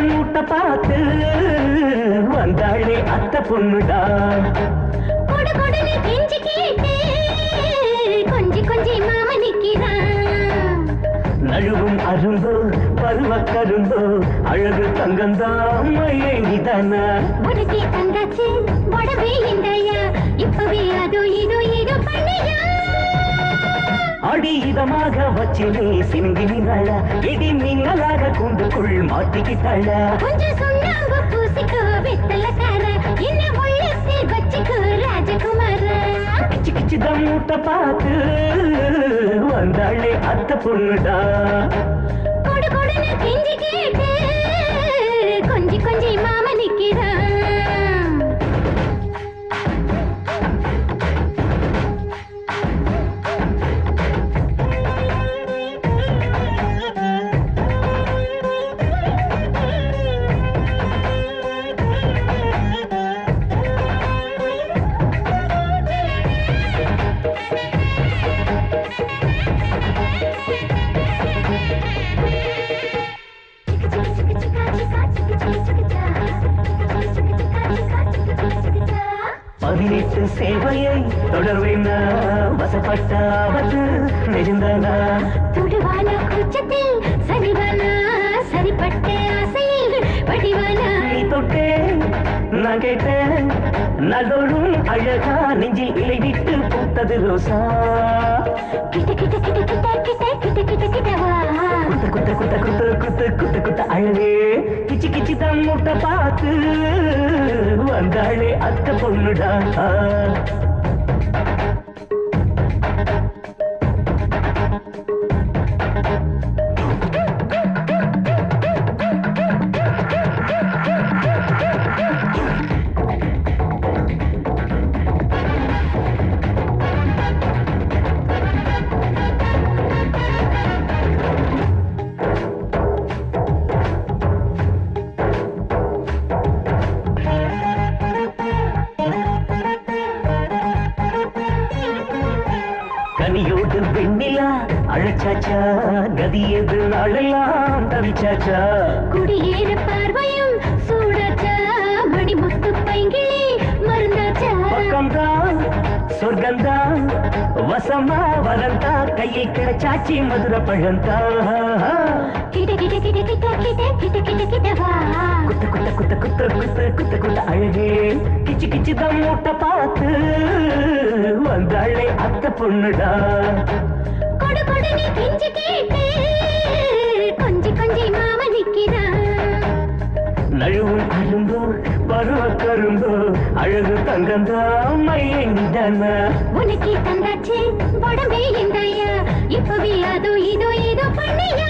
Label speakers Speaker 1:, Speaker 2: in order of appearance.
Speaker 1: மூட்டை பார்த்து வந்தாளே அத்தை பொண்ணுடா
Speaker 2: கொடு கொடுன்னு கெஞ்சி கேட்டு கொஞ்சி கொஞ்சி மாமா நிக்கிறான்
Speaker 1: நழுவும் அரும்போ பருவ கரும்போ அழகு தங்கந்தான் மையேங்கிதானா
Speaker 2: உனக்கே தந்தாச்சு உடம்பே இந்தாயா இப்பவே அதோ இதோ ஏதோ பண்ணியா
Speaker 1: அடி இதமாக வச்சு நீ சிங்கினாள இடி மின்னலாக கூண்டுக்குள் மாட்டிக்கிட்டாள
Speaker 2: கொஞ்சம் சுண்ணாம்பு பூசிக்கோ வெத்தலக்கார என்ன உள்ளத்தில் வச்சுக்கோ ராஜகுமார
Speaker 1: கிச்சு கிச்சுதான் மூட்டை பார்த்து வந்தாளே அத்தை பொண்ணுடா
Speaker 2: கொடு கொடுன்னு கெஞ்சி கேட்டு கொஞ்சி கொஞ்சி மாமா நிக்கிறான்
Speaker 1: பதினெட்டு சேவையை தொடர்வேன் வசப்பட்டாவது நெருந்தானா
Speaker 2: துடுவான கூச்சத்தில் சரிவானா சரிப்பட்ட ஆசையில் வடிவானா
Speaker 1: நீ தொட்டே நான் கேட்டேன் நாள்தோறும் அழகா நெஞ்சில் இலை விட்டு பூத்தது ரோசா
Speaker 2: கிட்ட கிட்ட கிட்ட கிட்ட கிட்ட கிட்ட கிட்ட கிட்டவா
Speaker 1: குத்த குத்த குத்த குத்த குத்த குத்த குத்த அழகே கிச்சு கிச்சு தான் மூட்டை பார்த்து வந்தாளே அத்தை பொண்ணுடா கனியோடு வெண்ணிலா அழைச்சாச்சா கதி எது நாளெல்லாம் தவிச்சாச்சா
Speaker 2: குடியேற பார்வையும் சூடாச்சா மணிமுத்து பைங்கிளி மருந்தாச்சா
Speaker 1: பக்கம்தான் சொர்க்கம்தான் வசமா வரந்தா கையில் கிடைச்சாச்சி மதுர பழந்தா
Speaker 2: கிட்ட கிட்ட கிட்ட கிட்ட கிட்ட கிட்ட கிட்ட கிட்டவா
Speaker 1: குத்த குத்த குத்த குத்த குத்த குத்த குத்த அழகே கிச்சு கிச்சு தான் மூட்டை பார்த்து வந்தாளே அத்தை பொண்ணுடா
Speaker 2: கொடு கொடுன்னு கெஞ்சி கேட்டு கொஞ்சி கொஞ்சி மாமா நிக்கிறான்
Speaker 1: நழுவும் அரும்போ பருவ கரும்போ அழகு தங்கந்தான் மையங்கிதானா
Speaker 2: உனக்கே தந்தாச்சு உடம்பே இந்தாயா இப்பவே அதோ இதோ ஏதோ பண்ணியா